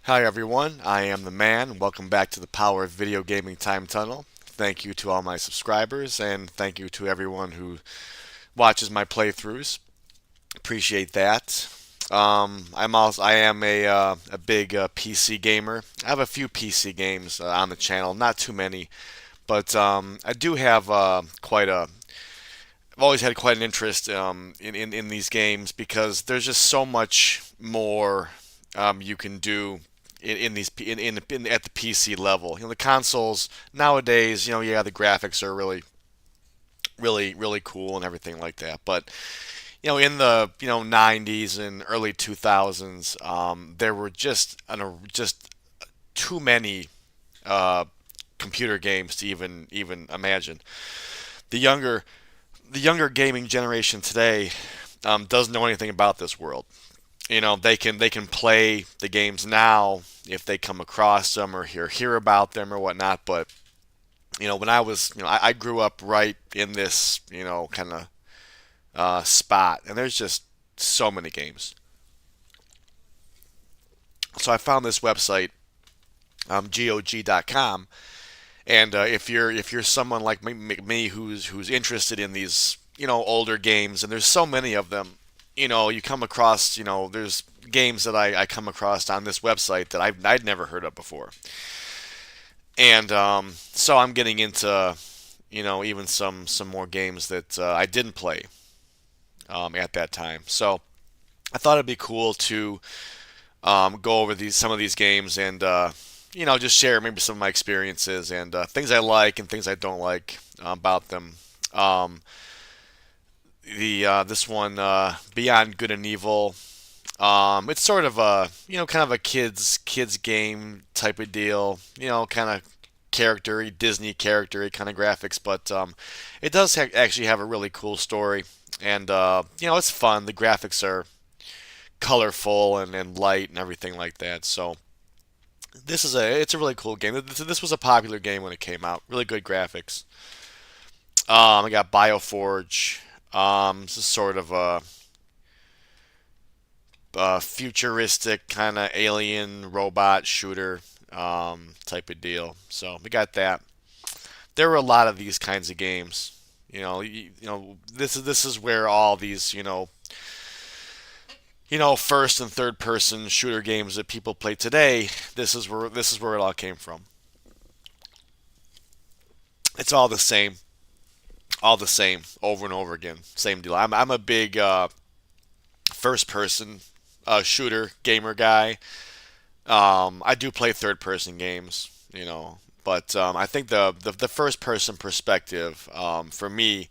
Hi everyone, I am the man. Welcome back to the Power of Video Gaming Time Tunnel. Thank you to all my subscribers and thank you to everyone who watches my playthroughs. Appreciate that. I am a big PC gamer. I have a few PC games on the channel, not too many, but I do have I've always had quite an interest in these games because there's just so much more you can do in these at the PC level. The consoles nowadays, yeah, the graphics are really cool and everything like that. But in the 90s and early 2000s, there were just too many uh, computer games to even imagine. The younger the younger gaming generation today doesn't know anything about this world. They can play the games now if they come across them or hear about them or whatnot. But when I grew up right in this kind of spot, and there's just so many games. So I found this website, GOG.com, and if you're someone like me who's interested in these older games, and there's so many of them, you come across there's games that I come across on this website that I'd never heard of before, and so I'm getting into even some more games that I didn't play at that time. So I thought it'd be cool to go over these some of these games and just share maybe some of my experiences and things I like and things I don't like about them. Um, the This one, Beyond Good and Evil. It's sort of a kind of a kids game type of deal. Kind of character Disney character kind of graphics, but it does actually have a really cool story, and it's fun. The graphics are colorful and light and everything like that. So it's a really cool game. This was a popular game when it came out. Really good graphics. I got Bioforge. This is sort of a futuristic kind of alien robot shooter type of deal. So we got that. There were a lot of these kinds of games. This is where all these first and third person shooter games that people play today. This is where it all came from. It's all the same over and over again. Same deal. I'm a big first person shooter gamer guy. I do play third person games, but I think the first person perspective for me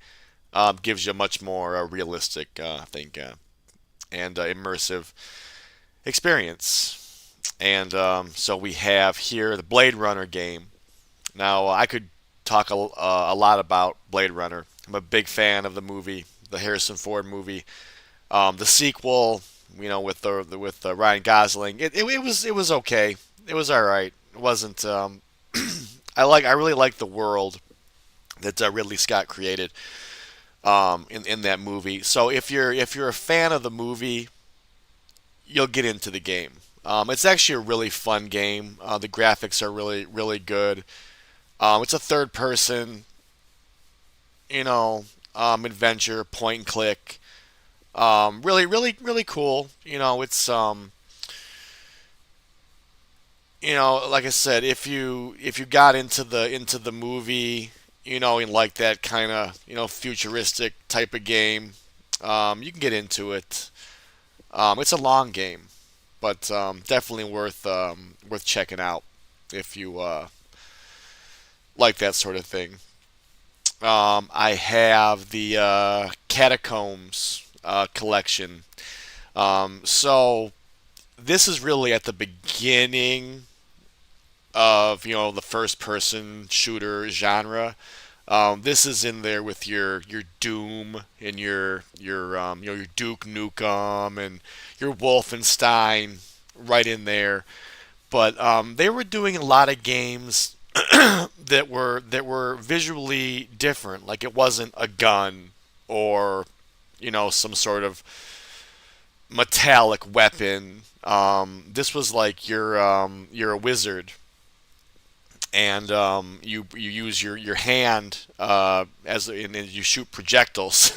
gives you a much more realistic, I think, and immersive experience. And so we have here the Blade Runner game. Now, I could talk a lot about Blade Runner. I'm a big fan of the movie, the Harrison Ford movie. The sequel, with Ryan Gosling, it was okay. It was all right. It wasn't. I really like the world that Ridley Scott created in that movie. So if you're a fan of the movie, you'll get into the game. It's actually a really fun game. The graphics are really good. It's a third person, adventure, point and click. Really cool. Like I said, if you got into the movie, in like that kind of futuristic type of game, you can get into it. It's a long game, but definitely worth checking out if you like that sort of thing. I have the Catacombs collection. So this is really at the beginning of the first person shooter genre. This is in there with your Doom and your Duke Nukem and your Wolfenstein right in there. But they were doing a lot of games that were visually different. Like it wasn't a gun or some sort of metallic weapon. This was like you're a wizard, and you use your hand and you shoot projectiles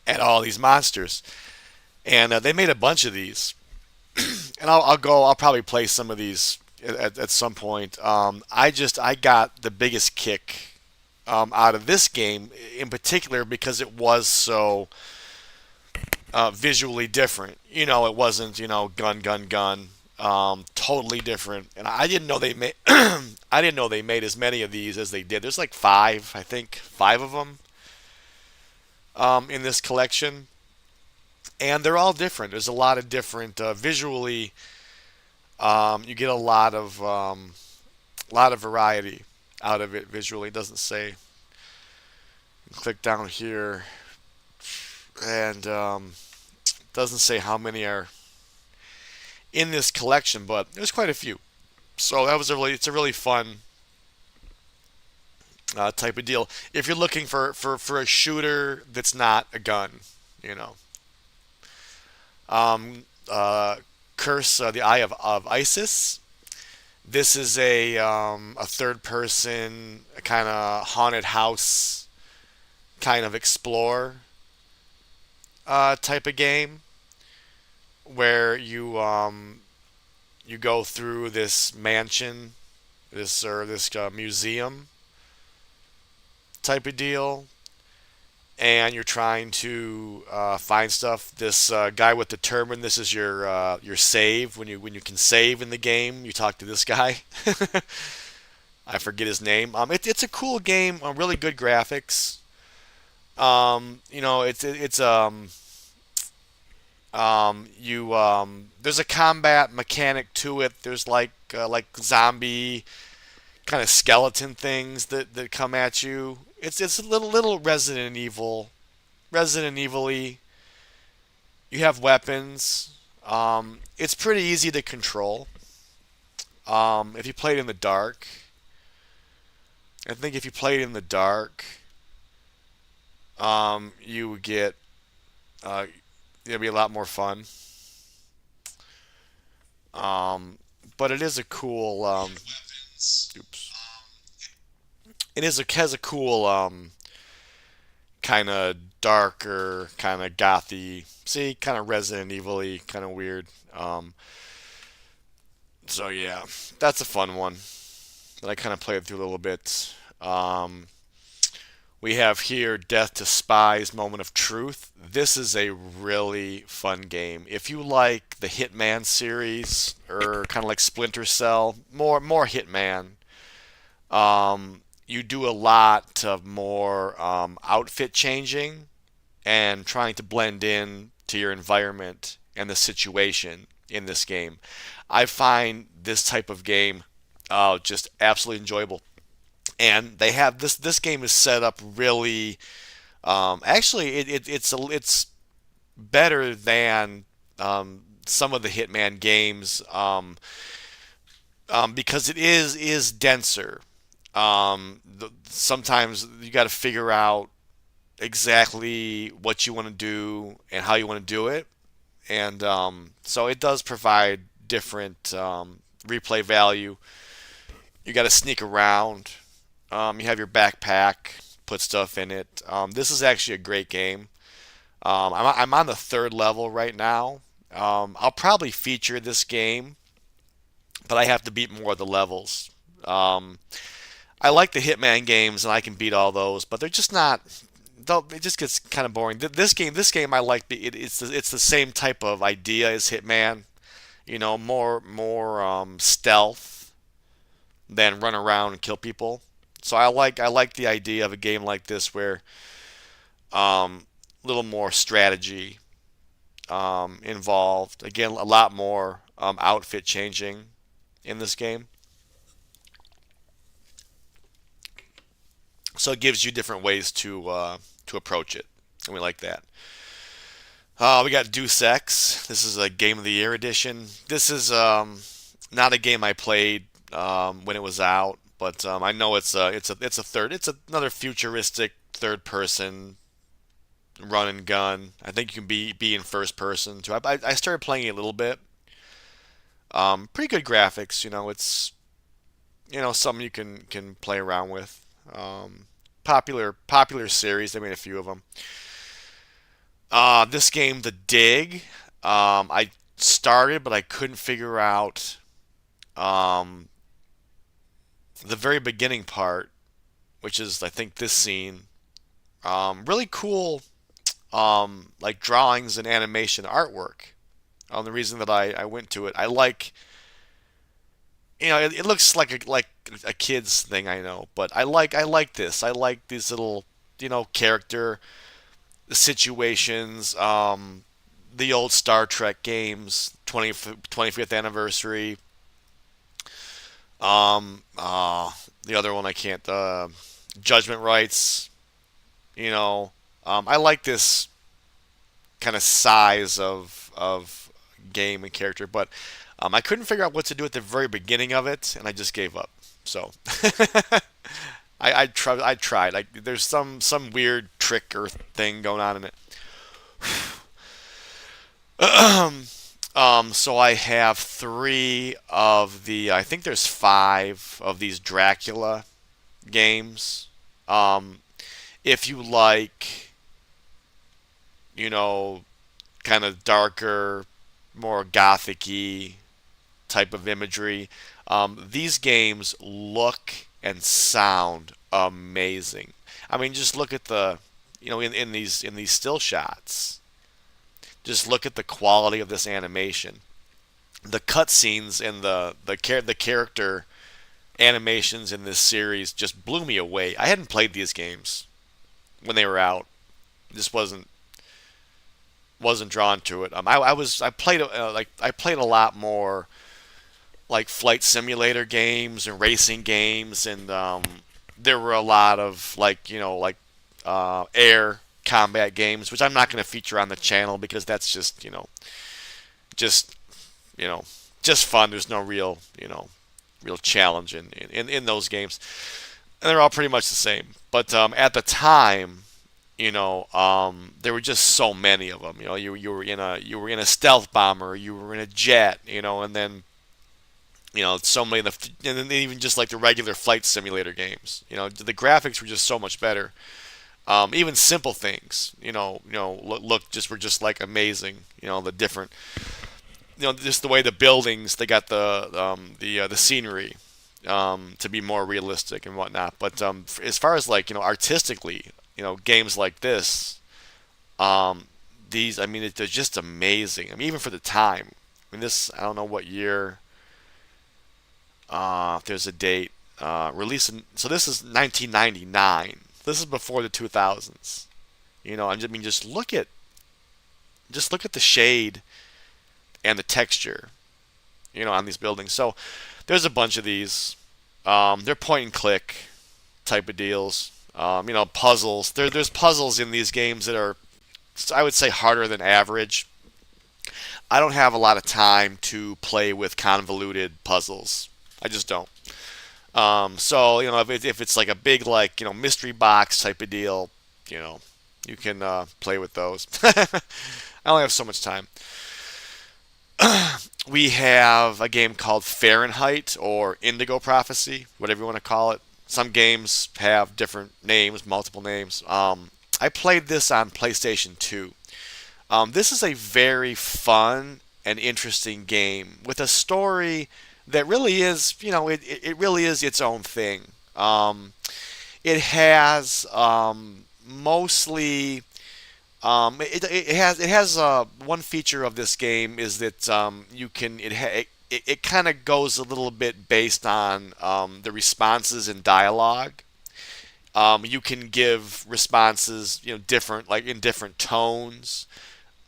at all these monsters. And they made a bunch of these, and I'll probably play some of these at some point. I got the biggest kick out of this game in particular because it was so visually different. It wasn't gun gun gun. Totally different, and I didn't know they made I didn't know they made as many of these as they did. There's like five, I think, five of them in this collection, and they're all different. There's a lot of different visually. You get a lot of variety out of it visually. It doesn't say. Click down here, and doesn't say how many are in this collection, but there's quite a few. So it's a really fun type of deal. If you're looking for a shooter that's not a gun, you know, um, uh, Curse the Eye of Isis. This is a third person kind of haunted house kind of explore type of game where you go through this mansion, this museum type of deal, and you're trying to find stuff. This guy with the turban. This is your save when you can save in the game. You talk to this guy. I forget his name. It's a cool game. Really good graphics. You there's a combat mechanic to it. There's like zombie kind of skeleton things that come at you. It's a little Resident Evil-y. You have weapons. It's pretty easy to control. If you play it in the dark, I think if you play it in the dark, you would get uh, it'll be a lot more fun. Um, but it is a cool. Oops. It has a cool kind of darker, kind of gothy. See, kind of Resident Evil-y, kind of weird. So yeah, that's a fun one that I kind of played through a little bit. We have here Death to Spies, Moment of Truth. This is a really fun game. If you like the Hitman series or kind of like Splinter Cell, more Hitman. You do a lot of more outfit changing and trying to blend in to your environment and the situation in this game. I find this type of game just absolutely enjoyable. And they have this game is set up really. Actually, it's better than some of the Hitman games because it is denser. Sometimes you got to figure out exactly what you want to do and how you want to do it, and so it does provide different replay value. You got to sneak around. You have your backpack, put stuff in it. This is actually a great game. I'm on the third level right now. I'll probably feature this game, but I have to beat more of the levels. Um, I like the Hitman games, and I can beat all those, but they're just not. It just gets kind of boring. This game, I like. It's the same type of idea as Hitman. More stealth than run around and kill people. So I like the idea of a game like this where a little more strategy involved. Again, a lot more outfit changing in this game. So it gives you different ways to approach it, and we like that. We got Deus Ex. This is a Game of the Year edition. This is not a game I played when it was out, but I know it's another futuristic third person run and gun. I think you can be in first person too. I started playing it a little bit. Pretty good graphics. It's something you can play around with. Popular series. They made a few of them. This game, The Dig. I started, but I couldn't figure out um, the very beginning part, which is I think this scene. Really cool, like drawings and animation artwork. The reason that I went to it, I like, it looks like a kid's thing, I know, but I like this. I like these little, character situations. The old Star Trek games, 25th anniversary. Um, uh, the other one I can't. Judgment Rights. You know, I like this kind of size of game and character, but I couldn't figure out what to do at the very beginning of it, and I just gave up. So I tried. Like there's some weird trick or thing going on in it. So I have three of I think there's five of these Dracula games. Um, if you like, you know, kind of darker, more gothic-y type of imagery, these games look and sound amazing. I mean, just look at in these still shots. Just look at the quality of this animation. The cutscenes and the character animations in this series just blew me away. I hadn't played these games when they were out. Just wasn't drawn to it. I played I played a lot more like flight simulator games and racing games, and there were a lot of air combat games, which I'm not going to feature on the channel because that's just you know just fun. There's no real challenge in those games, and they're all pretty much the same. But at the time, there were just so many of them. You were in a stealth bomber, you were in a jet, and then so many of and then even just like the regular flight simulator games. The graphics were just so much better. Even simple things, look just were just like amazing. The different, just the way the buildings, they got the scenery to be more realistic and whatnot. But as far as like artistically, games like this, um, these I mean they're just amazing. I mean even for the time. I mean this I don't know what year. If there's a date, so this is 1999. This is before the 2000s. I mean just look at the shade and the texture, on these buildings. So there's a bunch of these. They're point and click type of deals. Puzzles. There's puzzles in these games that are, I would say, harder than average. I don't have a lot of time to play with convoluted puzzles. I just don't. So if it's like a big mystery box type of deal, you know, you can play with those. I only have so much time. We have a game called Fahrenheit or Indigo Prophecy, whatever you want to call it. Some games have different names, multiple names. I played this on PlayStation 2. This is a very fun and interesting game with a story that really is, it really is its own thing. It has mostly it has one feature of this game is that you can it kind of goes a little bit based on the responses in dialogue. You can give responses different like in different tones,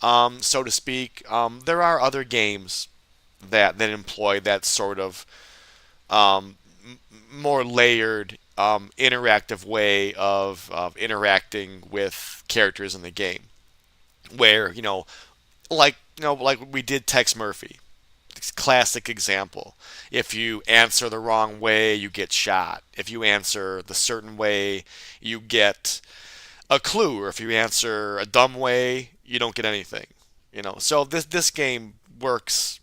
so to speak. There are other games that employ that sort of um, more layered interactive way of interacting with characters in the game where like we did Tex Murphy. Classic example. If you answer the wrong way, you get shot. If you answer the certain way, you get a clue, or if you answer a dumb way, you don't get anything. So this game works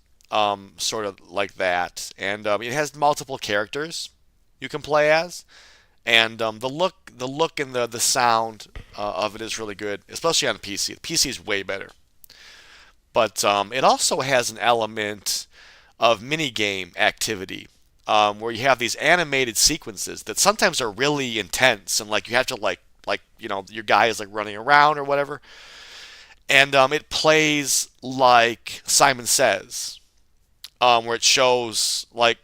sort of like that, and it has multiple characters you can play as, and the look and the sound of it is really good, especially on PC. The PC is way better, but it also has an element of mini game activity. Where you have these animated sequences that sometimes are really intense, and like you have to your guy is like running around or whatever, and it plays like Simon Says, where it shows like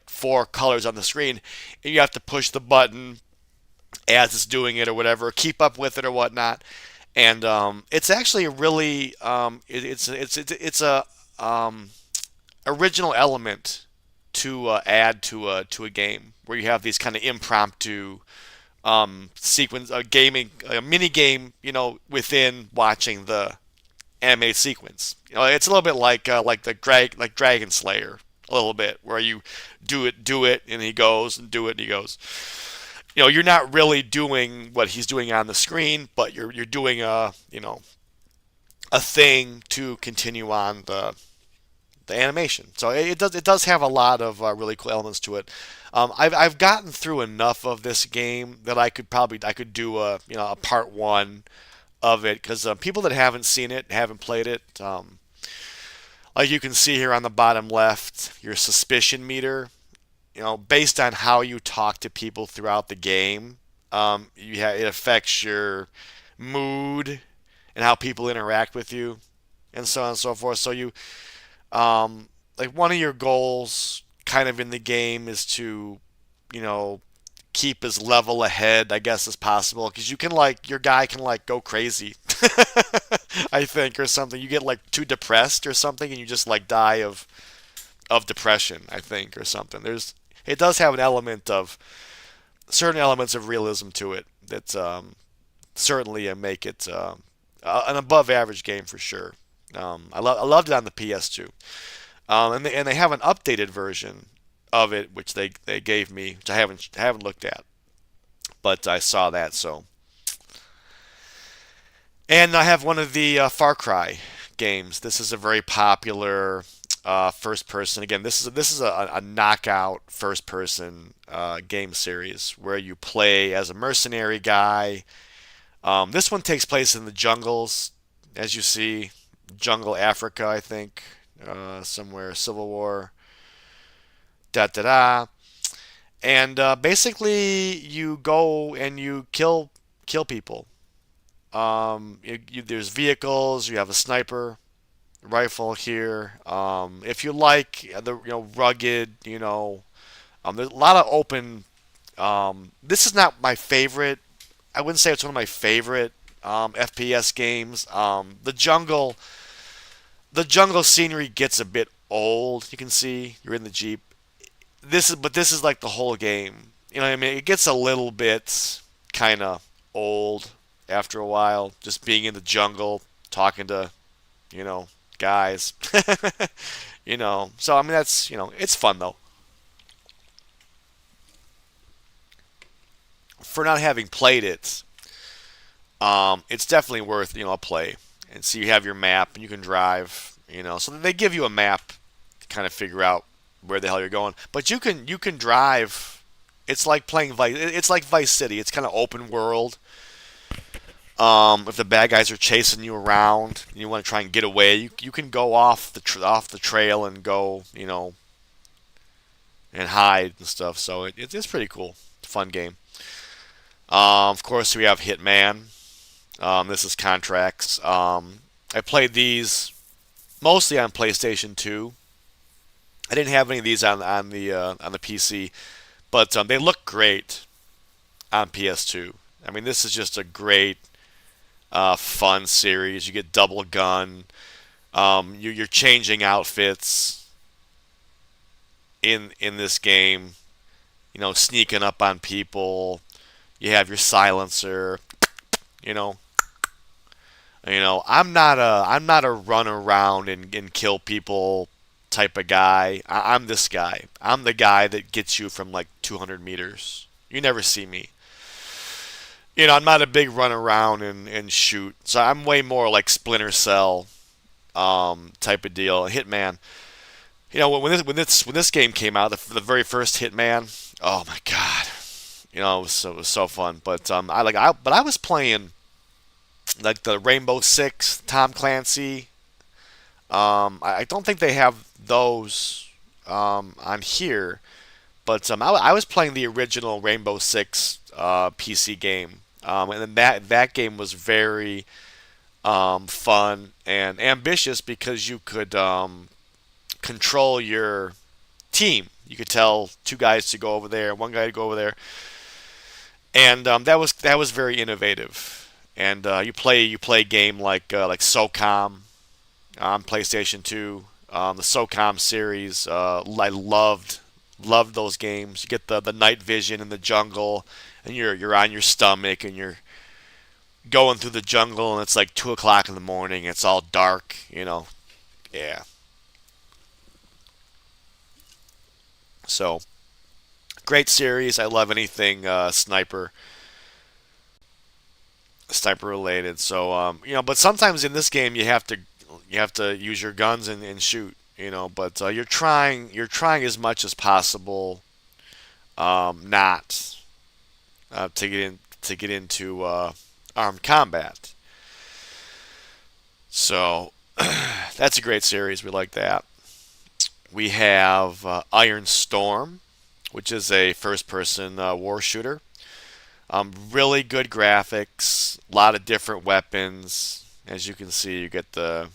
four colors on the screen, and you have to push the button as it's doing it or whatever, keep up with it or whatnot. And it's actually a really it's a original element to add to a game where you have these kind of impromptu sequence, a gaming, a mini game, within watching the animated sequence. It's a little bit like like Dragon Slayer, a little bit, where you do it, and he goes, and do it, and he goes. You're not really doing what he's doing on the screen, but you're doing a thing to continue on the animation. So it does have a lot of really cool elements to it. I've gotten through enough of this game that I could do a part one of it, because people that haven't seen it, haven't played it, like you can see here on the bottom left, your suspicion meter, based on how you talk to people throughout the game, it affects your mood and how people interact with you, and so on and so forth. So like one of your goals kind of in the game is to, you know, keep as level ahead, I guess, as possible, because you can your guy can go crazy, I think, or something. You get too depressed or something, and you just die of depression, I think, or something. It does have an element of certain elements of realism to it that certainly make it an above average game for sure. I loved it on the PS2. And they have an updated version of it, which they gave me, which I haven't looked at, but I saw that. So, and I have one of the Far Cry games. This is a very popular first person. Again, this is a knockout first person game series where you play as a mercenary guy. This one takes place in the jungles, as you see, jungle Africa, I think, somewhere, Civil War, da da da. And basically, you go and you kill people. There's vehicles. You have a sniper rifle here. If you like the rugged, there's a lot of open. This is not my favorite. I wouldn't say it's one of my favorite FPS games. The jungle scenery gets a bit old. You can see you're in the Jeep. This is like the whole game. You know what I mean? It gets a little bit kind of old after a while, just being in the jungle, talking to, guys. So I mean it's fun though. For not having played it, it's definitely worth a play. And so you have your map and you can drive. So they give you a map to kind of figure out where the hell you're going. But you can drive. It's like playing Vice. It's like Vice City. It's kind of open world. If the bad guys are chasing you around and you want to try and get away, you can go off the trail and go and hide and stuff. So it's pretty cool. It's a fun game. Of course, we have Hitman. This is Contracts. I played these mostly on PlayStation 2. I didn't have any of these on the PC, but they look great on PS2. I mean, this is just a great fun series. You get double gun. You're changing outfits in this game. Sneaking up on people. You have your silencer. You know, I'm not a run around and kill people type of guy. I'm this guy. I'm the guy that gets you from 200 meters. You never see me. I'm not a big run around and shoot. So I'm way more like Splinter Cell type of deal. Hitman. When this game came out, the very first Hitman. Oh my god. It was so fun. But I was playing like the Rainbow Six, Tom Clancy. I don't think they have those on here, but I was playing the original Rainbow Six PC game, and then that game was very fun and ambitious because you could control your team. You could tell two guys to go over there, one guy to go over there, and that was very innovative. And you play a game like SOCOM on PlayStation 2. The SOCOM series, I loved those games. You get the night vision in the jungle, and you're on your stomach, and you're going through the jungle, and it's like 2 o'clock in the morning. It's all dark, Yeah. So great series. I love anything sniper related. So but sometimes in this game you have to use your guns and shoot. But you're trying as much as possible not to get into armed combat. So that's a great series. We like that. We have Iron Storm, which is a first-person war shooter. Really good graphics, a lot of different weapons. As you can see, you get that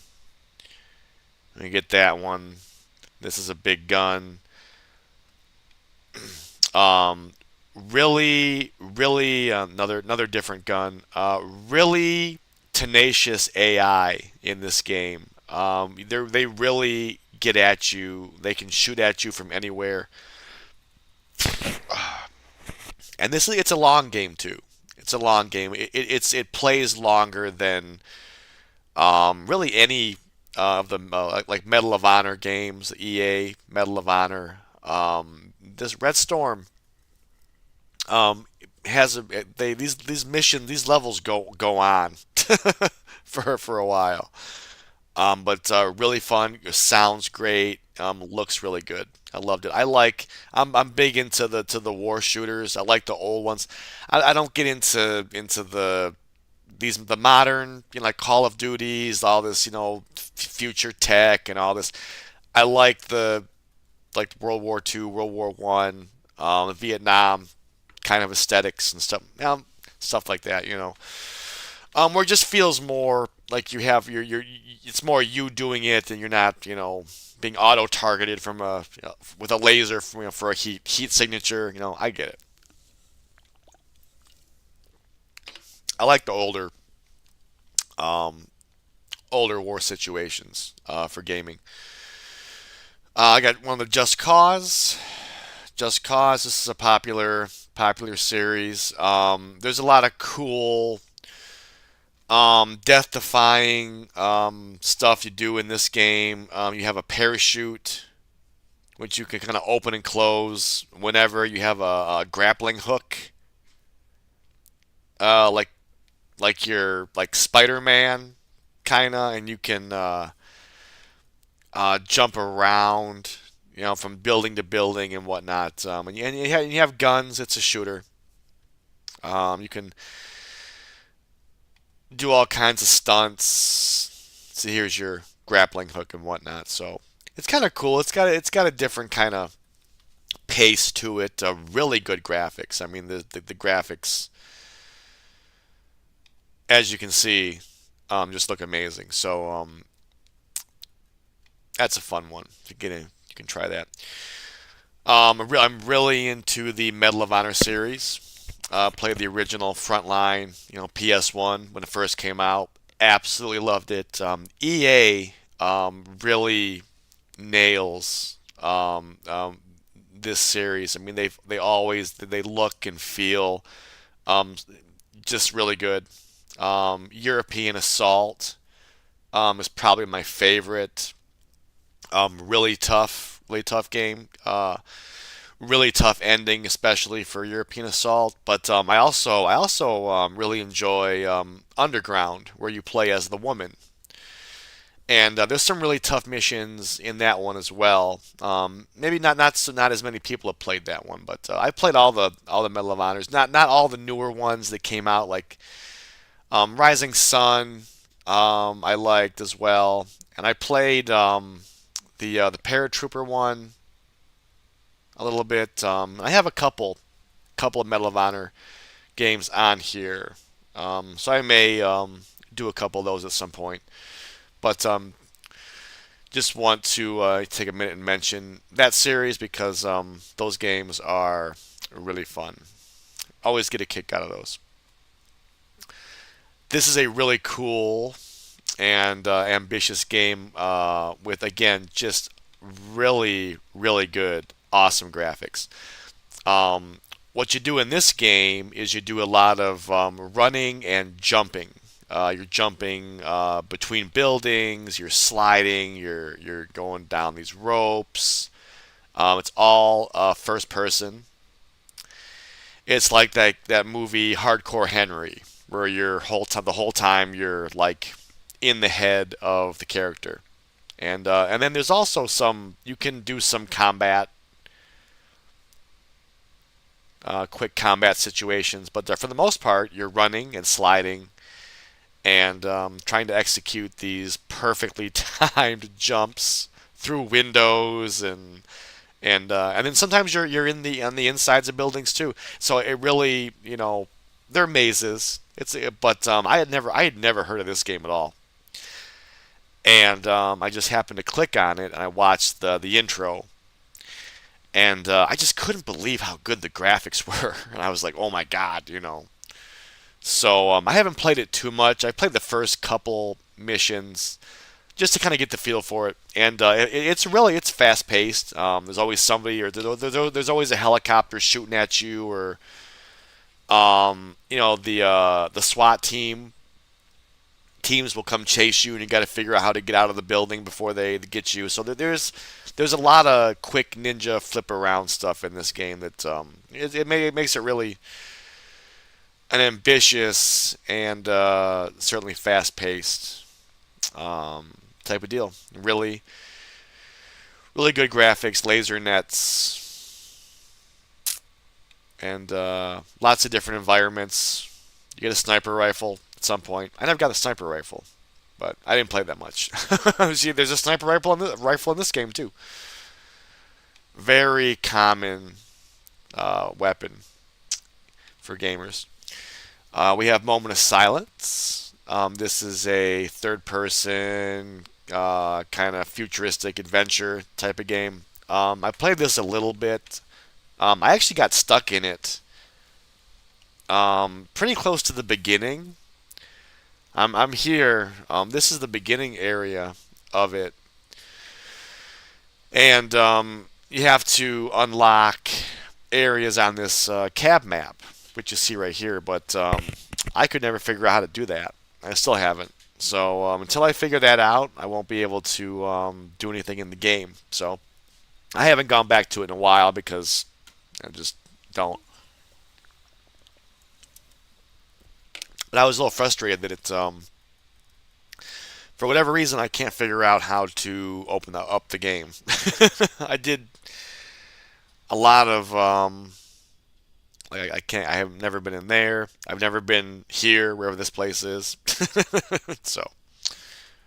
one. This is a big gun. Um, really, another different gun. Really tenacious AI in this game. They really get at you. They can shoot at you from anywhere. And it's a long game too. It's a long game. It plays longer than really any of the like Medal of Honor games, EA Medal of Honor. This Red Storm has these missions, these levels go on for a while. But really fun. Sounds great. Looks really good. I loved it. I'm big into the war shooters. I like the old ones. I don't get into the modern, like Call of Duties, all this, future tech and all this. I like World War II, World War One, Vietnam kind of aesthetics and stuff like that. Where it just feels more like you have it's more you doing it, and you're not, being auto targeted from with a laser for a heat signature. I get it. I like the um, older war situations for gaming. I got one of the Just Cause. Just Cause. This is a popular series. There's a lot of cool death-defying stuff you do in this game. You have a parachute, which you can kind of open and close whenever. You have a grappling hook, like you're like Spider-Man, kinda, and you can jump around, from building to building and whatnot. And you have guns. It's a shooter. You can do all kinds of stunts. So here's your grappling hook and whatnot. So it's kind of cool. It's got a different kind of pace to it. Really good graphics. I mean the graphics, as you can see, just look amazing. So that's a fun one. If you get in, you can try that. I'm really into the Medal of Honor series. Played the original Frontline, PS1 when it first came out. Absolutely loved it. EA really nails this series. I mean, they look and feel um, just really good. European Assault is probably my favorite. Really tough game. really tough ending, especially for European Assault. But I also really enjoy Underground, where you play as the woman. And there's some really tough missions in that one as well. Maybe not as many people have played that one, but I played all the Medal of Honors. Not all the newer ones that came out, like Rising Sun. I liked as well, and I played the Paratrooper one a little bit. I have a couple of Medal of Honor games on here, so I may do a couple of those at some point. But just want to take a minute and mention that series because those games are really fun. Always get a kick out of those. This is a really cool and ambitious game with, again, just really good, awesome graphics. What you do in this game is you do a lot of running and jumping. You're jumping between buildings. You're sliding. You're going down these ropes. It's all first person. It's like that movie Hardcore Henry, where the whole time you're like in the head of the character. And then there's also some you can do some combat, quick combat situations, but for the most part you're running and sliding and trying to execute these perfectly timed jumps through windows and then sometimes you're in the on the insides of buildings too. So it really, they're mazes. But I had never heard of this game at all, and I just happened to click on it and I watched the intro, and I just couldn't believe how good the graphics were, and I was like, oh my god. So I haven't played it too much. I played the first couple missions just to kind of get the feel for it, and it's fast paced. There's always somebody, or there's always a helicopter shooting at you, or the SWAT teams will come chase you, and you got to figure out how to get out of the building before they get you. So there's a lot of quick ninja flip around stuff in this game that it makes it really an ambitious and certainly fast paced type of deal. Really good graphics, laser nets, and lots of different environments. You get a sniper rifle at some point. I never got a sniper rifle, but I didn't play that much. See, there's a sniper rifle in this game too. Very common weapon for gamers. We have Moment of Silence. This is a third-person kind of futuristic adventure type of game. I played this a little bit. I actually got stuck in it pretty close to the beginning. I'm here. This is the beginning area of it, and you have to unlock areas on this cab map, which you see right here. But I could never figure out how to do that. I still haven't. So until I figure that out, I won't be able to do anything in the game. So I haven't gone back to it in a while because I just don't. But I was a little frustrated that for whatever reason, I can't figure out how to open up the game. I did a lot of like I can't. I have never been in there. I've never been here, wherever this place is. So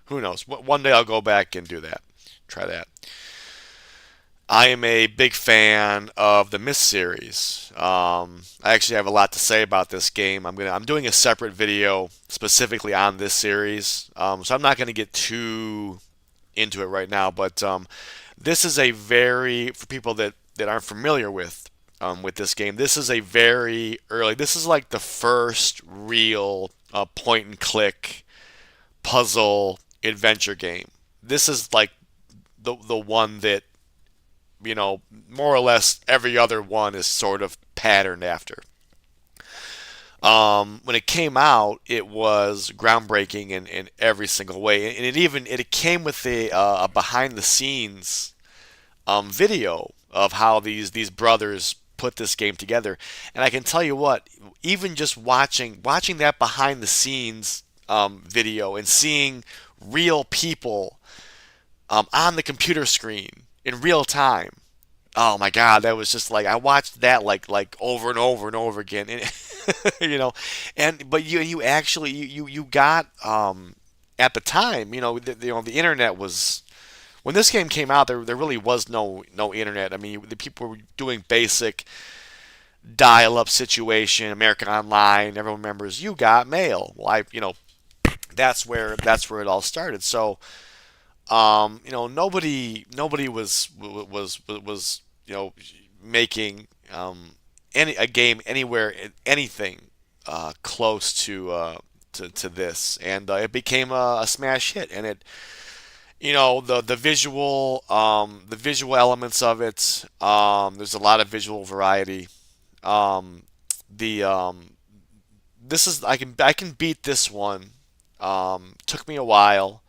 who knows? One day I'll go back and do that. Try that. I am a big fan of the Myst series. I actually have a lot to say about this game. I'm doing a separate video specifically on this series, so I'm not gonna get too into it right now. But this is a very for people that aren't familiar with this game. This is a very early. This is like the first real point and click puzzle adventure game. This is like the one that more or less every other one is sort of patterned after. When it came out, it was groundbreaking in every single way, and it came with a behind the scenes video of how these brothers put this game together. And I can tell you what, even just watching that behind the scenes video and seeing real people on the computer screen in real time. Oh my God, that was just like I watched that like over and over and over again, and, you know, and but you actually you got at the time, the internet was when this game came out, there really was no internet. I mean, the people were doing basic dial-up situation, America Online. Everyone remembers you got mail. Well, that's where it all started. So, nobody was making any a game anywhere anything close to this, and it became a smash hit, and it the visual elements of it. There's a lot of visual variety. Um, the This is I can beat this one. Took me a while,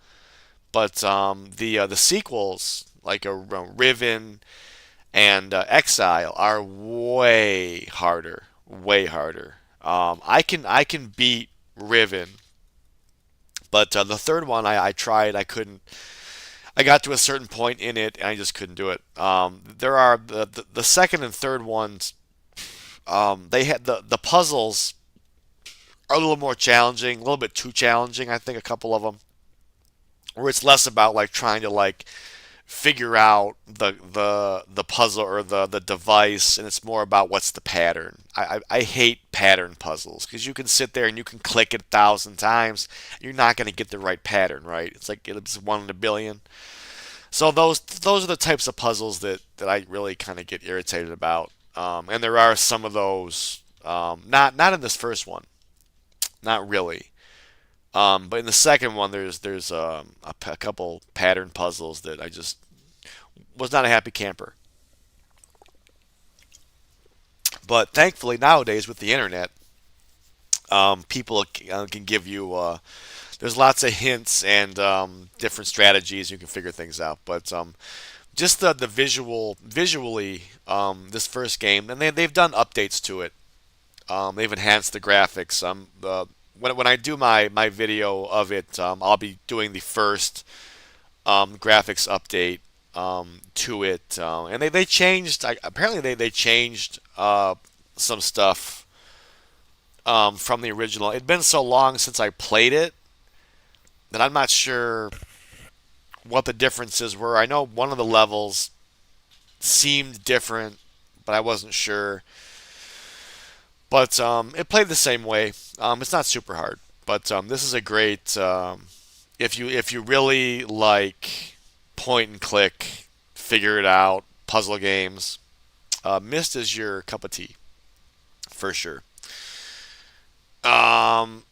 but the sequels like a Riven and Exile are way harder, way harder. I can beat Riven, but the third one I tried. I couldn't. I got to a certain point in it and I just couldn't do it. There are the second and third ones. They had the puzzles are a little more challenging, a little bit too challenging. I think a couple of them, where it's less about like trying to like figure out the puzzle or the device, and it's more about what's the pattern. I hate pattern puzzles because you can sit there and you can click it 1,000 times. You're not going to get the right pattern, right? It's like it's one in a billion. So those are the types of puzzles that I really kind of get irritated about. And there are some of those, not in this first one, not really. But in the second one, there's a couple pattern puzzles that I just was not a happy camper. But thankfully nowadays with the internet, people can give you. There's lots of hints and different strategies you can figure things out. But just the visually, this first game, and they've done updates to it. They've enhanced the graphics. When I do my video of it, I'll be doing the first graphics update to it, and they changed. Apparently, they changed some stuff from the original. It'd been so long since I played it that I'm not sure what the differences were. I know one of the levels seemed different, but I wasn't sure. But it played the same way. It's not super hard, but this is a great if you really like point and click, figure it out puzzle games. Myst is your cup of tea for sure. Um,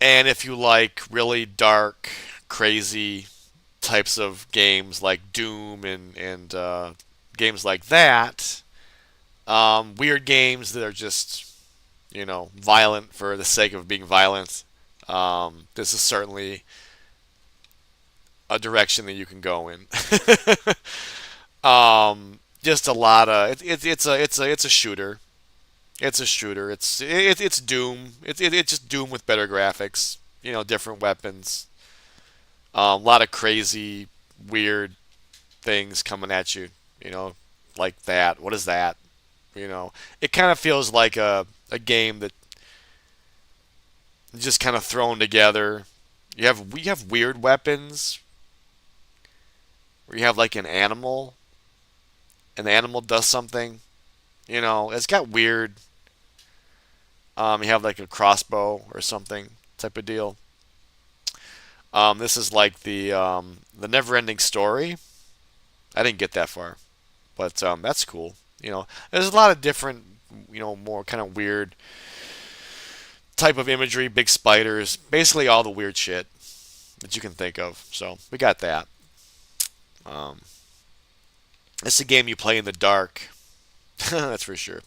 and if you like really dark, crazy types of games like Doom and games like that, weird games that are just violent for the sake of being violent. This is certainly a direction that you can go in. Just a lot of it's a shooter. It's a shooter. It's Doom. It's just Doom with better graphics. Different weapons. A lot of crazy, weird things coming at you. Like that. What is that? It kind of feels like a game that just kind of thrown together. You have weird weapons where you have like an animal, and the animal does something. It's got weird. You have like a crossbow or something type of deal. This is like the never-ending story. I didn't get that far, but that's cool. There's a lot of different, more kind of weird type of imagery, big spiders, basically all the weird shit that you can think of. So we got that. Um, it's a game you play in the dark. That's for sure.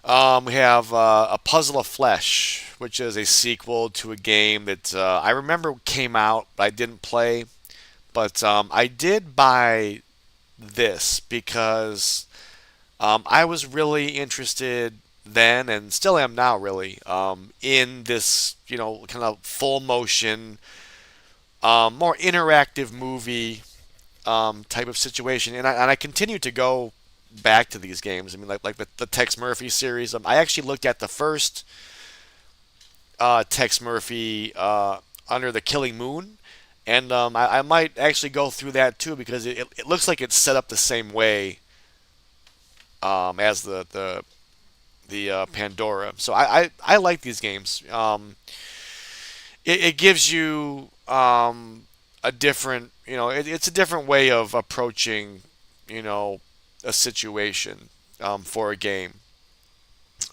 We have A Puzzle of Flesh, which is a sequel to a game that I remember came out, but I didn't play. But I did buy this because I was really interested then and still am now really in this kind of full motion, more interactive movie type of situation, and I continue to go back to these games. I mean, like the Tex Murphy series. I actually looked at the first Tex Murphy under the Killing Moon, and I might actually go through that too because it looks like it's set up the same way as the Pandora. So I like these games. It gives you a different, it's a different way of approaching, you know, a situation for a game.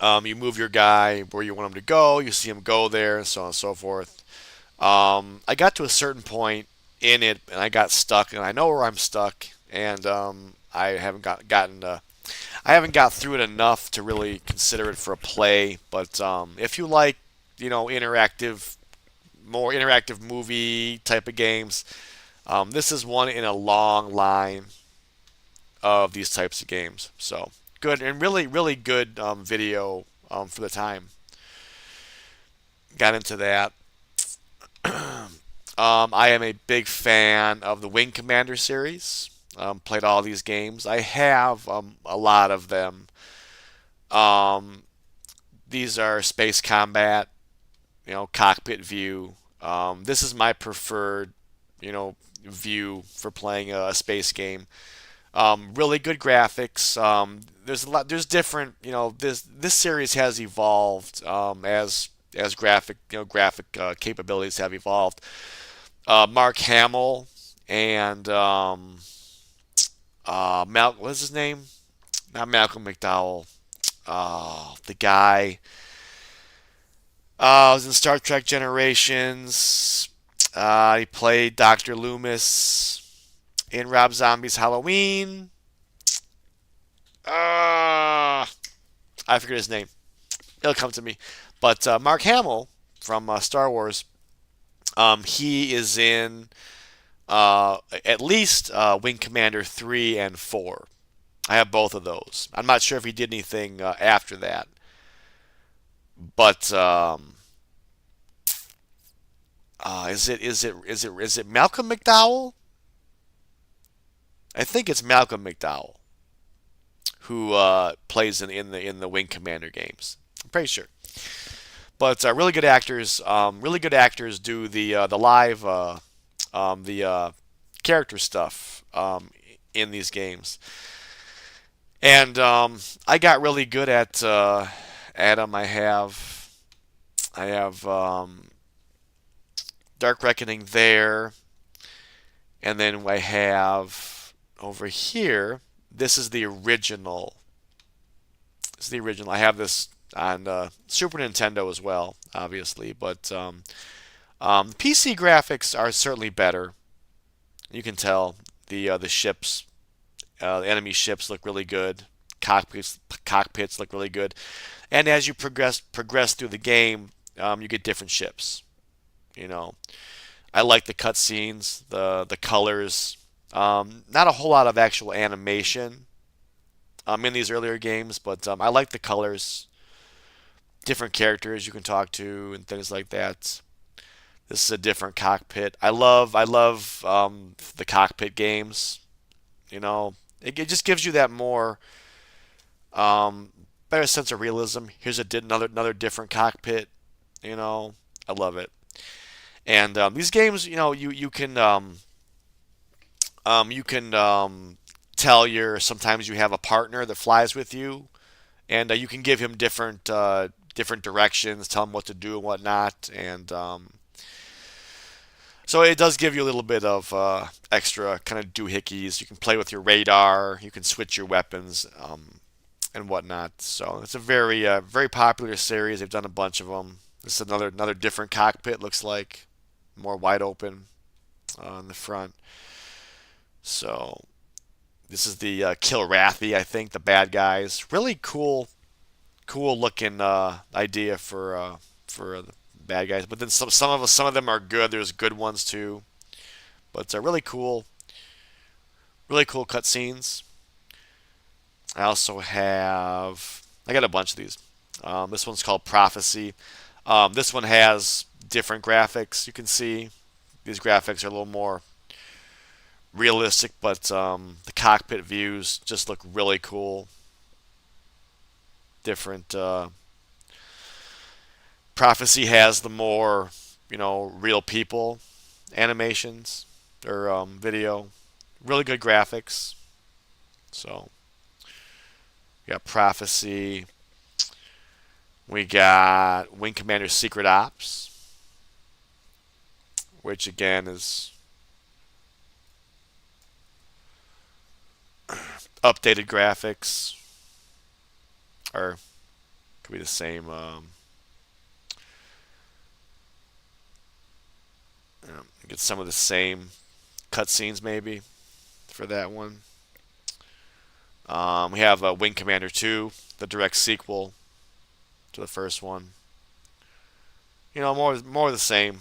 You move your guy where you want him to go. You see him go there, and so on and so forth. I got to a certain point in it, and I got stuck, and I know where I'm stuck, and I haven't got through it enough to really consider it for a play. But if you like, more interactive movie type of games, this is one in a long line of these types of games. So good and really, really good video for the time. Got into that. I am a big fan of the Wing Commander series. Played all these games. I have a lot of them. Um, these are space combat, cockpit view. This is my preferred, view for playing a space game. Really good graphics. There's a lot. There's different. This series has evolved as graphic capabilities have evolved. Mark Hamill and what's his name? Not Malcolm McDowell. The guy. Was in Star Trek Generations. He played Dr. Loomis in Rob Zombie's Halloween. I forget his name. It'll come to me. But Mark Hamill from Star Wars, he is in at least Wing Commander 3 and 4. I have both of those. I'm not sure if he did anything after that. But is it Malcolm McDowell? I think it's Malcolm McDowell who plays in the Wing Commander games. I'm pretty sure. But really good actors. Really good actors do the live the character stuff in these games. And I got really good at Adam. I have Dark Reckoning there, and then I have over here. This is the original. It's the original. I have this on Super Nintendo as well, obviously, but PC graphics are certainly better. You can tell the ships, the enemy ships look really good. Cockpits look really good, and as you progress through the game, you get different ships. You know, I like the cutscenes, the colors. Not a whole lot of actual animation in these earlier games, but I like the colors, different characters you can talk to, and things like that. This is a different cockpit. I love the cockpit games. It just gives you that more better sense of realism. Here's another different cockpit. I love it. And these games, you can tell sometimes you have a partner that flies with you, and you can give him different directions, tell him what to do and whatnot, and so it does give you a little bit of extra kind of doohickeys. You can play with your radar, you can switch your weapons, and whatnot. So it's a very popular series. They've done a bunch of them. This is another different cockpit. Looks like more wide open on the front. So this is the Kilrathi, I think, the bad guys. Really cool looking idea for the bad guys. But then some of them are good. There's good ones too. But it's really cool. Really cool cutscenes. I also have. I got a bunch of these. This one's called Prophecy. This one has different graphics. You can see these graphics are a little more realistic, but the cockpit views just look really cool. Different. Prophecy has the more, real people animations or video. Really good graphics. So, we got Prophecy. We got Wing Commander Secret Ops, which again is updated graphics, or could be the same. Get some of the same cutscenes maybe for that one. We have Wing Commander 2, the direct sequel to the first one. More of the same.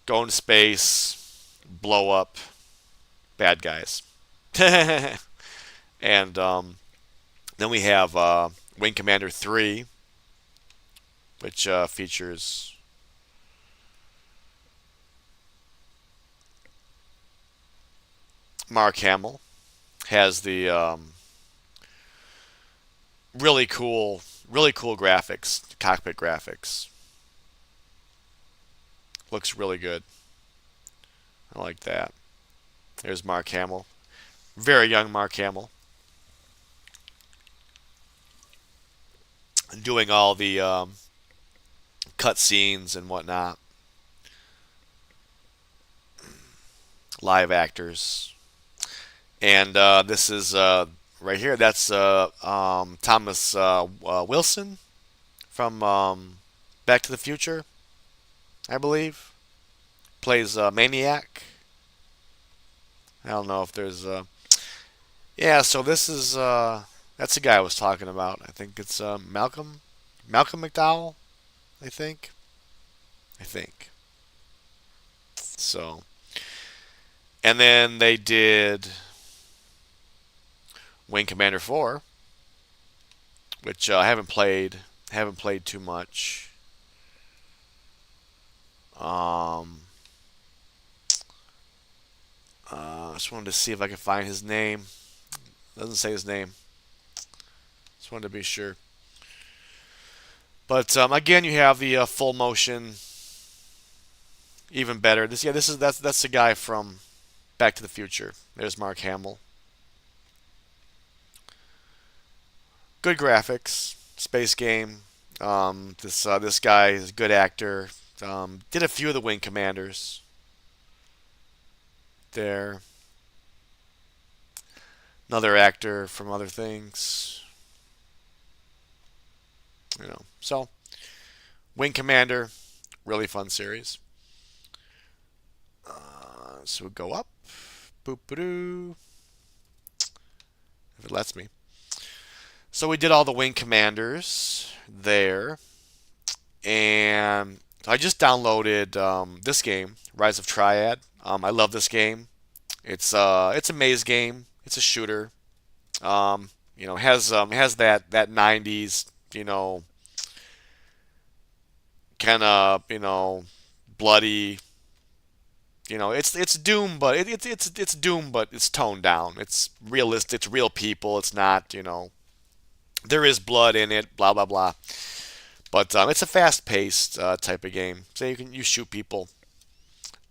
Go into space, blow up bad guys, and then we have Wing Commander 3, which features Mark Hamill. Has the really cool graphics, cockpit graphics. Looks really good. I like that. There's Mark Hamill, very young Mark Hamill, doing all the cut scenes and whatnot. Live actors, and this is right here. That's Thomas Wilson from Back to the Future, I believe. Plays Maniac. I don't know if there's yeah. So this is that's the guy I was talking about. I think it's Malcolm McDowell. I think. I think. So, and then they did Wing Commander 4, which I haven't played. Haven't played too much. Um, I just wanted to see if I could find his name. Doesn't say his name. Just wanted to be sure. But again, you have the full motion, even better. That's the guy from Back to the Future. There's Mark Hamill. Good graphics, space game. This guy is a good actor. Did a few of the Wing Commanders there. Another actor from other things. So Wing Commander, really fun series. So we go up, boop doo, if it lets me. So we did all the Wing Commanders there, and I just downloaded this game, Rise of Triad. I love this game. It's a maze game. It's a shooter. Has that 90s, kind of, bloody. It's Doom, but it's Doom, but it's toned down. It's realistic. It's real people. It's not, there is blood in it. Blah blah blah. But it's a fast-paced type of game. So you shoot people.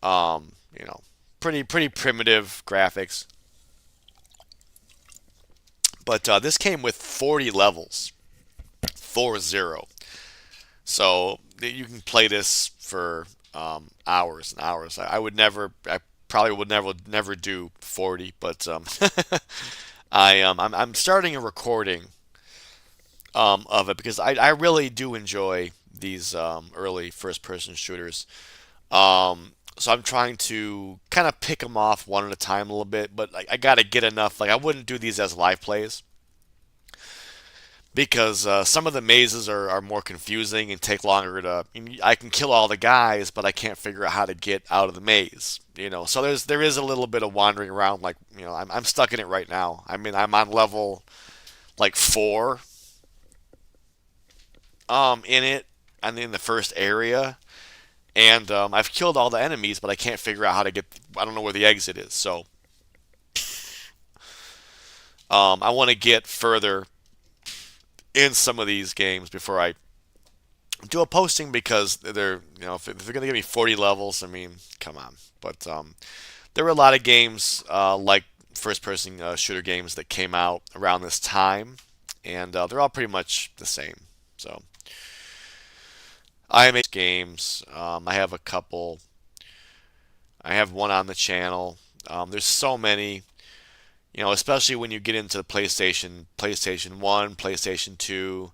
Um, you know, pretty primitive graphics. But this came with 40 levels, 40. So you can play this for hours and hours. I probably would never do 40, but I'm starting a recording of it because I really do enjoy these early first-person shooters. So I'm trying to kind of pick them off one at a time a little bit, but I got to get enough. Like I wouldn't do these as live plays. because some of the mazes are more confusing and take longer to. I can kill all the guys, but I can't figure out how to get out of the maze. So there is a little bit of wandering around. Like I'm stuck in it right now. I mean, I'm on level like 4 in it. I'm in the first area, and I've killed all the enemies, but I can't figure out how to get. I don't know where the exit is. So I want to get further in some of these games before I do a posting, because if they're gonna give me 40 levels, I mean, come on. But there were a lot of games like first-person shooter games that came out around this time, and they're all pretty much the same. So I make games. I have a couple. I have one on the channel. There's so many. Especially when you get into the PlayStation 1, PlayStation 2,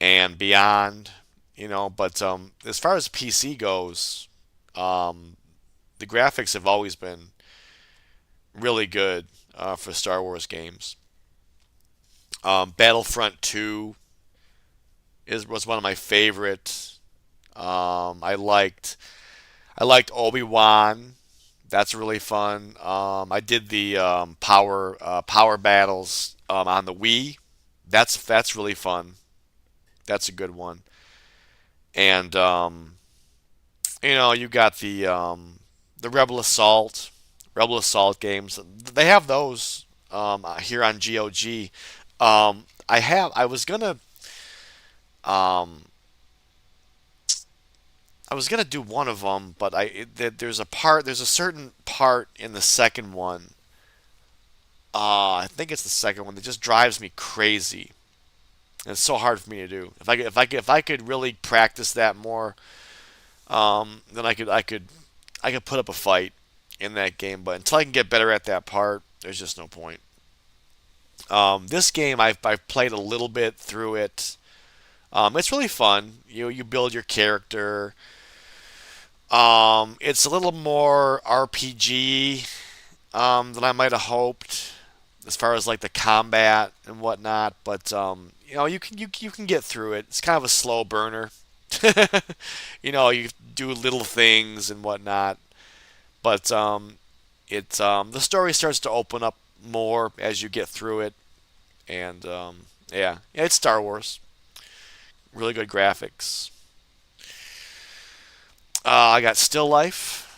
and beyond. But as far as PC goes, um, the graphics have always been really good for Star Wars games. Battlefront 2 was one of my favorite. I liked Obi-Wan. That's really fun. I did the power battles on the Wii. That's really fun. That's a good one. And you got the Rebel Assault games. They have those here on GOG. I was gonna um, do one of them, but there's a certain part in the second one. I think it's the second one that just drives me crazy. And it's so hard for me to do. If I could really practice that more, then I could put up a fight in that game. But until I can get better at that part, there's just no point. This game I've played a little bit through it. It's really fun. You build your character. It's a little more RPG than I might have hoped, as far as like the combat and whatnot. But you can get through it. It's kind of a slow burner. You do little things and whatnot, but the story starts to open up more as you get through it, and yeah, it's Star Wars. Really good graphics. I got Still Life.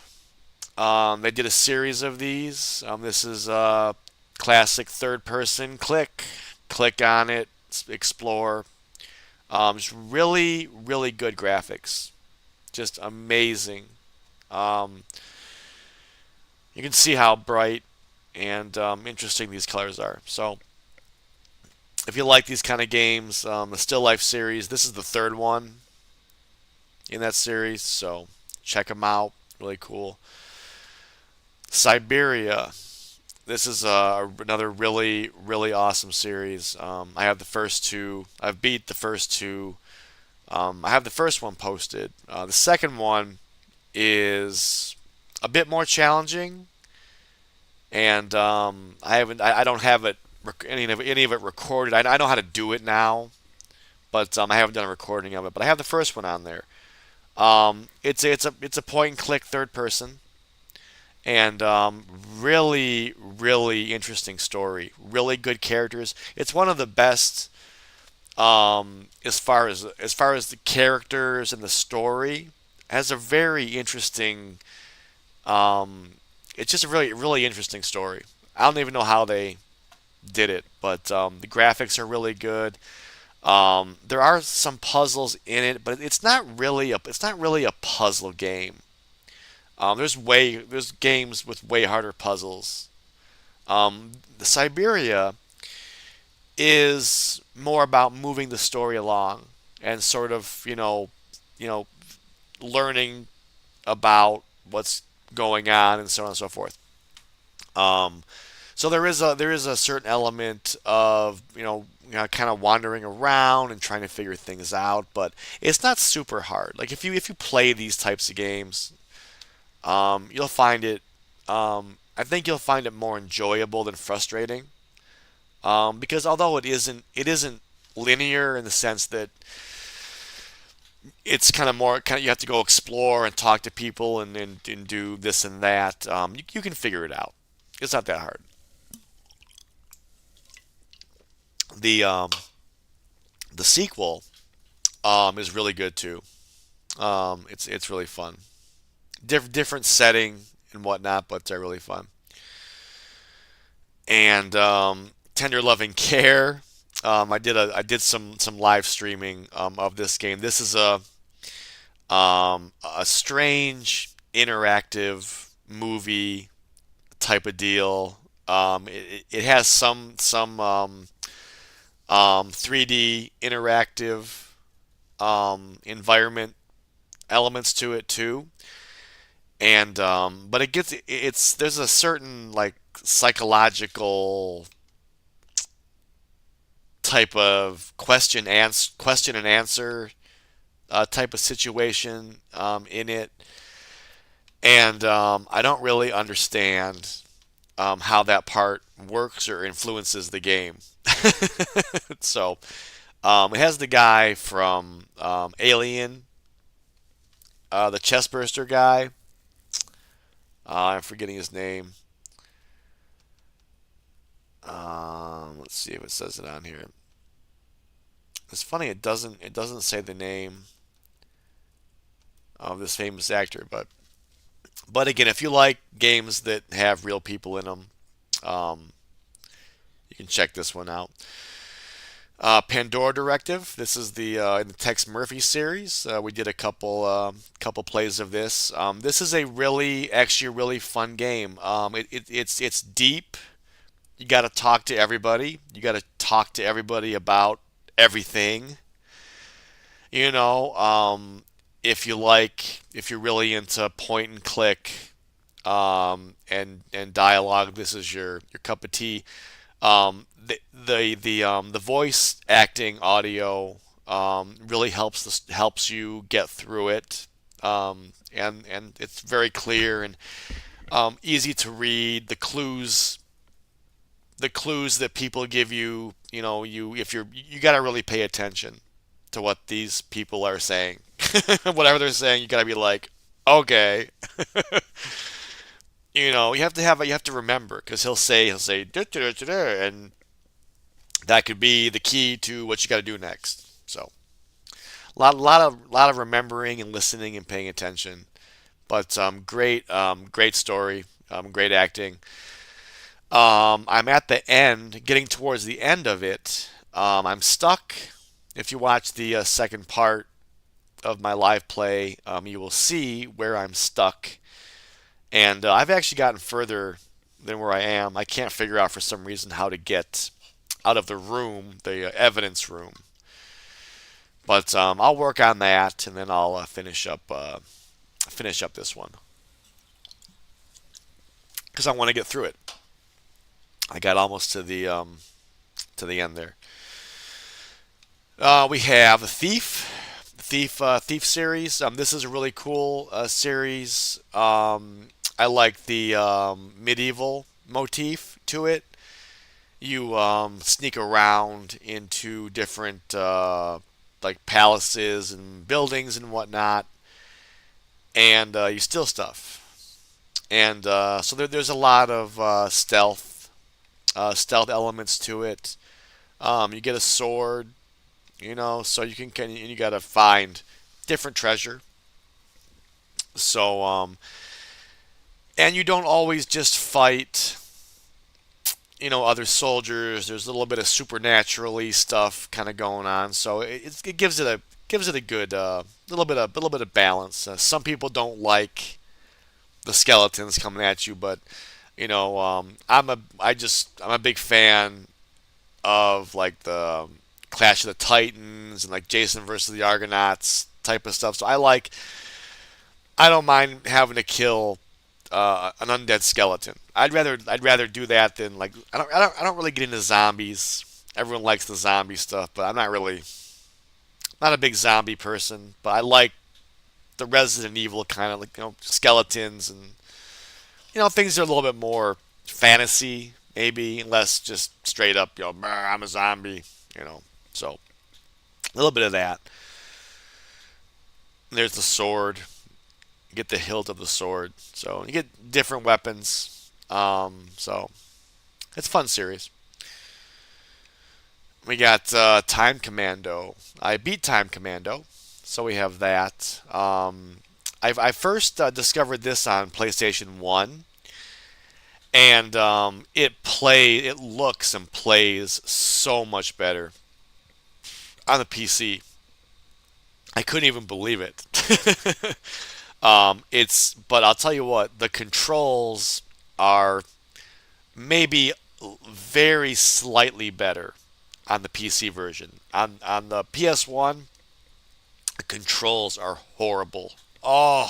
They did a series of these. This is classic third person. Click on it, explore. Just really, really good graphics. Just amazing. Um, you can see how bright and interesting these colors are. So, if you like these kind of games, the Still Life series, this is the third one in that series. So, check them out. Really cool. Siberia. This is another really, really awesome series. I have the first two. I've beat the first two. I have the first one posted. The second one is a bit more challenging, and I don't have it any of it recorded. I know how to do it now, but I haven't done a recording of it. But I have the first one on there. It's a point and click third person, and really, really interesting story. Really good characters. It's one of the best as far as the characters and the story. Has a very interesting. Um, it's just a really, really interesting story. I don't even know how they did it, but the graphics are really good. There are some puzzles in it, but it's not really a puzzle game. There's games with way harder puzzles. The Siberia is more about moving the story along and sort of you know learning about what's going on and so on and so forth. Um, so there is a certain element of kind of wandering around and trying to figure things out, but it's not super hard. Like if you play these types of games, you'll find it. I think you'll find it more enjoyable than frustrating. Because although it isn't linear in the sense that it's kind of more kind of you have to go explore and talk to people and do this and that. You can figure it out. It's not that hard. The the sequel is really good too. It's really fun. Different setting and whatnot, but they're really fun. And Tender Loving Care. I did some live streaming of this game. This is a strange interactive movie type of deal. It has some 3D interactive environment elements to it too, and but it's there's a certain like psychological type of question and answer type of situation in it, and I don't really understand how that part works or influences the game. So it has the guy from Alien, the chestburster guy. I'm forgetting his name. Let's see if it says it on here. It's funny it doesn't say the name of this famous actor, but again, if you like games that have real people in them, um, you can check this one out. Pandora Directive. This is the in the Tex Murphy series. We did a couple plays of this. This is a actually a really fun game. It's deep. You got to talk to everybody. You got to talk to everybody about everything. You know, if you're really into point and click and dialogue, this is your cup of tea. The voice acting audio really helps you get through it, and it's very clear and easy to read. The clues that people give you, you know, you got to really pay attention to what these people are saying. Whatever they're saying, you got to be like, okay. You have to remember because he'll say "Duh, duh, duh, duh," and that could be the key to what you got to do next. So lot of remembering and listening and paying attention. But great story, great acting. I'm at the end, getting towards the end of it. I'm stuck. If you watch the second part of my live play, you will see where I'm stuck. And I've actually gotten further than where I am. I can't figure out for some reason how to get out of the room, the evidence room. But I'll work on that, and then I'll finish up this one because I want to get through it. I got almost to the end there. We have a Thief series. This is a really cool series. I like the medieval motif to it. You sneak around into different like palaces and buildings and whatnot, and you steal stuff. And so there's a lot of stealth elements to it. You get a sword, so you gotta find different treasure. So and you don't always just fight, other soldiers. There's a little bit of supernaturally stuff kind of going on. So it gives it a good little bit of balance. Some people don't like the skeletons coming at you, but I'm a big fan of like the Clash of the Titans and like Jason versus the Argonauts type of stuff. So I don't mind having to kill an undead skeleton. I'd rather do that than like I don't really get into zombies. Everyone likes the zombie stuff, but I'm not a big zombie person. But I like the Resident Evil kind of like skeletons and things that are a little bit more fantasy maybe, less just straight up I'm a zombie. So A little bit of that. There's the sword. You get the hilt of the sword. So you get different weapons. So it's a fun series. We got Time Commando. I beat Time Commando, so we have that. I first discovered this on PlayStation One, and it looks and plays so much better on the PC. I couldn't even believe it. But I'll tell you what, the controls are maybe very slightly better on the PC version. On the PS1, the controls are horrible. Oh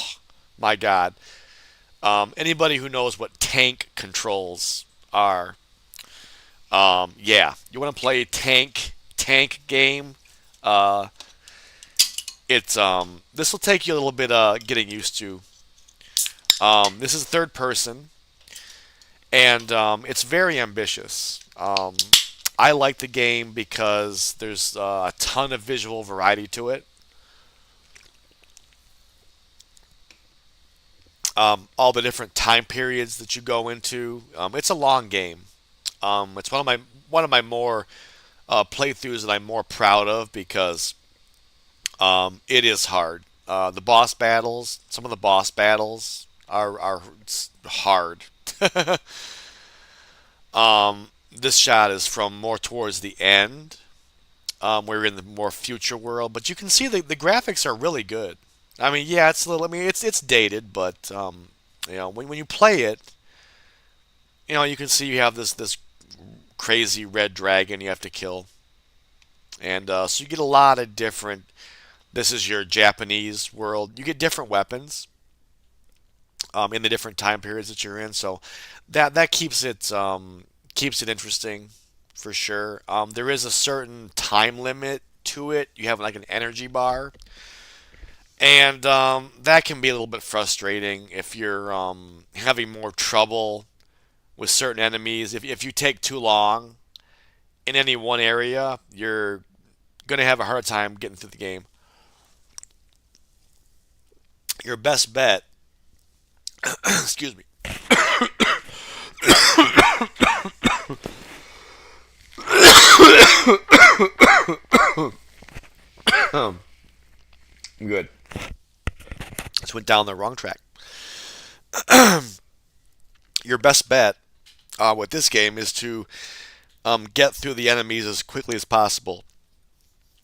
my god. Anybody who knows what tank controls are, yeah, you want to play tank game. Uh, it's this will take you a little bit getting used to. This is third person, and it's very ambitious. I like the game because there's a ton of visual variety to it. All the different time periods that you go into. It's a long game. It's one of my more playthroughs that I'm more proud of because it is hard. The boss battles, some of the boss battles are hard. This shot is from more towards the end. We're in the more future world, but you can see the graphics are really good. I mean, yeah, it's a little. I mean, it's dated, but when you play it, you can see you have this crazy red dragon you have to kill, and so you get a lot of different. This is your Japanese world. You get different weapons in the different time periods that you're in, so that keeps it interesting for sure. There is a certain time limit to it. You have like an energy bar. And that can be a little bit frustrating if you're having more trouble with certain enemies. If you take too long in any one area, you're going to have a hard time getting through the game. Your best bet, excuse me, good. Just went down the wrong track. Your best bet with this game is to get through the enemies as quickly as possible.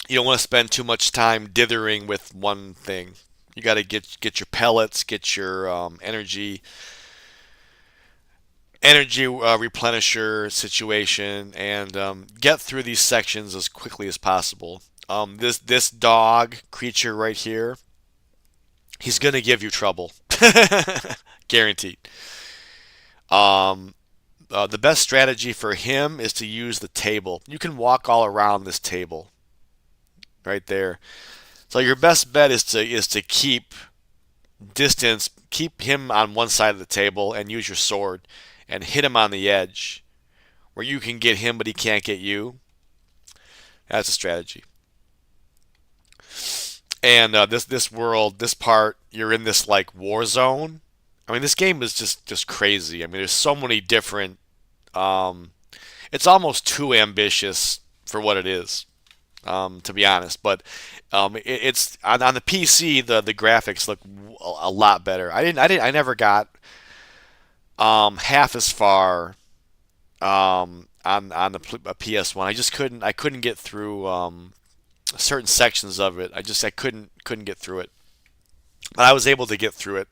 You don't want to spend too much time dithering with one thing. You got to get your pellets, get your energy replenisher situation, and get through these sections as quickly as possible. This dog creature right here, he's gonna give you trouble, guaranteed. Um, the best strategy for him is to use the table. You can walk all around this table right there. So your best bet is to keep distance, keep him on one side of the table, and use your sword and hit him on the edge where you can get him, but he can't get you. That's a strategy. And this world, this part, you're in this like war zone. I mean, this game is just crazy. I mean, there's so many different. Um, it's almost too ambitious for what it is, to be honest. But it's on the PC. The graphics look a lot better. I never got half as far on the PS1. I couldn't get through certain sections of it. I couldn't get through it. But I was able to get through it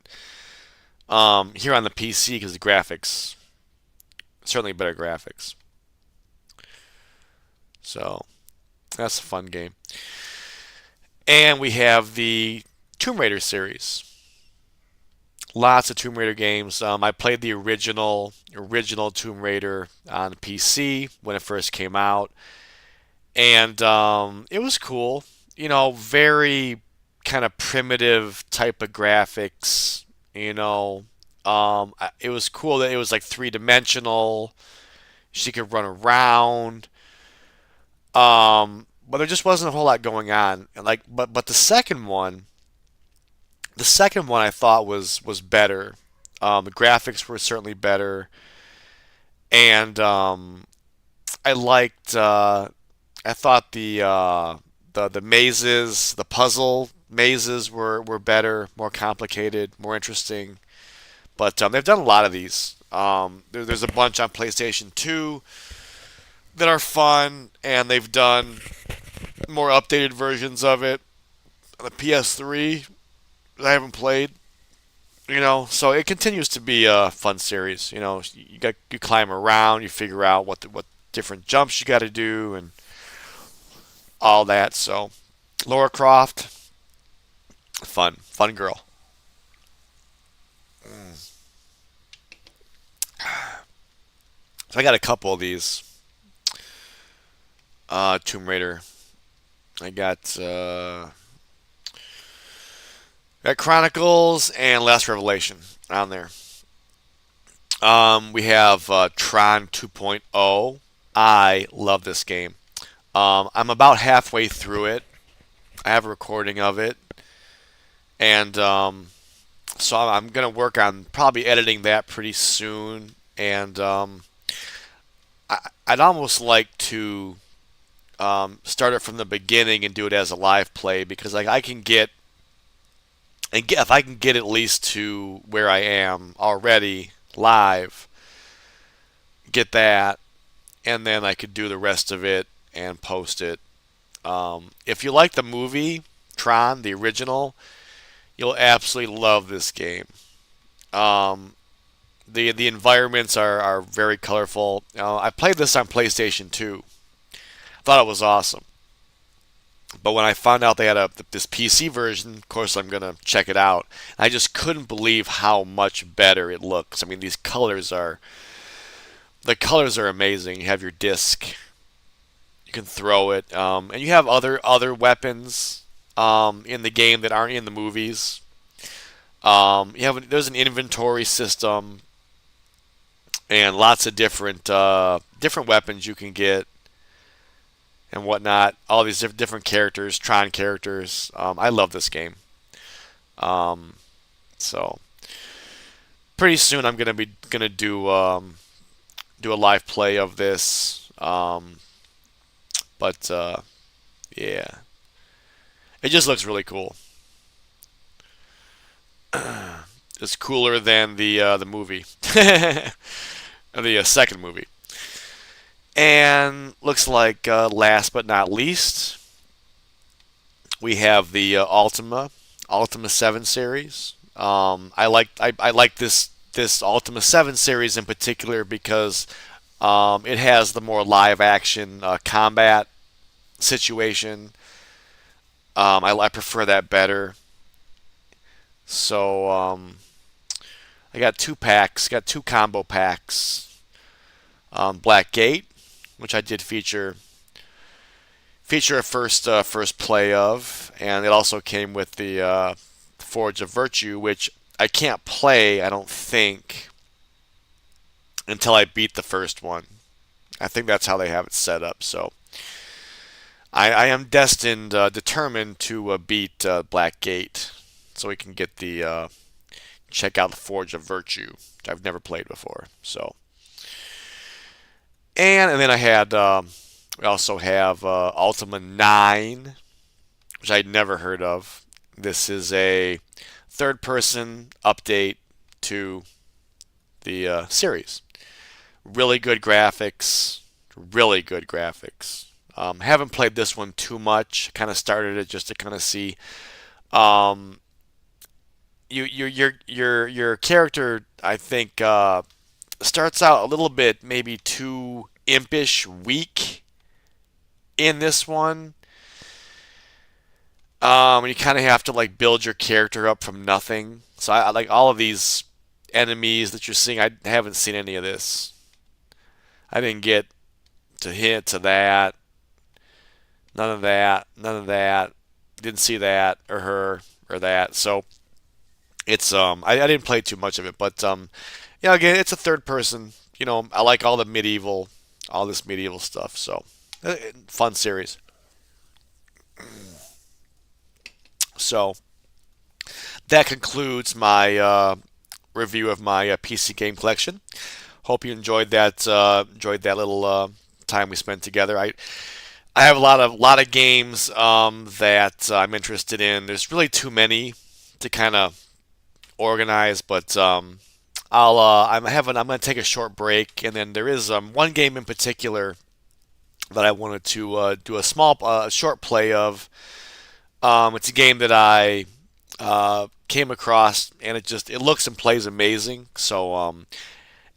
here on the PC because the graphics, certainly better graphics. So that's a fun game. And we have the Tomb Raider series. Lots of Tomb Raider games. I played the original Tomb Raider on PC when it first came out, and it was cool. Very kind of primitive type of graphics. It was cool that it was like three dimensional. She could run around. but there just wasn't a whole lot going on. And like, but the second one I thought was better. The graphics were certainly better, and I liked. I thought the mazes, the puzzle mazes were better, more complicated, more interesting. But they've done a lot of these. There's a bunch on PlayStation 2 that are fun, and they've done more updated versions of it on the PS3 that I haven't played. So it continues to be a fun series. You climb around, you figure out what different jumps you got to do, and all that. So Laura Croft, fun girl. So I got a couple of these. Tomb Raider. I got Chronicles and Last Revelation on there. We have Tron 2.0. I love this game. I'm about halfway through it. I have a recording of it, and so I'm gonna work on probably editing that pretty soon. And I'd almost like to start it from the beginning and do it as a live play because like I can get and get, if I can get at least to where I am already live, get that, and then I could do the rest of it and post it. If you like the movie Tron, the original, you'll absolutely love this game. Um, the environments are very colorful. I played this on PlayStation 2. Thought it was awesome. But when I found out they had this PC version, of course I'm gonna check it out. I just couldn't believe how much better it looks. I mean, the colors are amazing. You have your disc, you can throw it, and you have other weapons in the game that aren't in the movies. There's an inventory system and lots of different weapons you can get and whatnot. All these different characters, Tron characters. I love this game. Um, so pretty soon I'm gonna do a live play of this. But yeah, it just looks really cool. It's cooler than the movie, the second movie. And looks like last but not least, we have the Ultima 7 series. I like this Ultima 7 series in particular because it has the more live action combat situation. I prefer that better. So I got two packs, got two combo packs. Black Gate, which I did feature a first play of, and it also came with the Forge of Virtue, which I can't play, I don't think, until I beat the first one. I think that's how they have it set up. So I am determined to beat Black Gate, so we can get the check out the Forge of Virtue, which I've never played before. So and then we also have Ultima 9, which I'd never heard of. This is a third-person update to the series. Really good graphics. Really good graphics. Haven't played this one too much. Kind of started it just to kind of see. Um, your character, I think, starts out a little bit maybe too impish, weak in this one. You kind of have to like build your character up from nothing. So I like all of these enemies that you're seeing. I haven't seen any of this. I didn't get to hit to that. None of that. None of that. Didn't see that or her or that. So it's I didn't play too much of it, but yeah, again, it's a third person. I like all this medieval stuff. So fun series. So that concludes my review of my PC game collection. Hope you enjoyed that little time we spent together. I have a lot of games that I'm interested in. There's really too many to kind of organize, but I'm gonna take a short break, and then there is one game in particular that I wanted to do a small short play of. It's a game that I came across, and it looks and plays amazing. So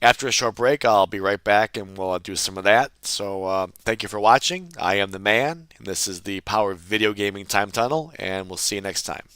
after a short break, I'll be right back, and we'll do some of that. So thank you for watching. I am the man, and this is the Power of Video Gaming Time Tunnel, and we'll see you next time.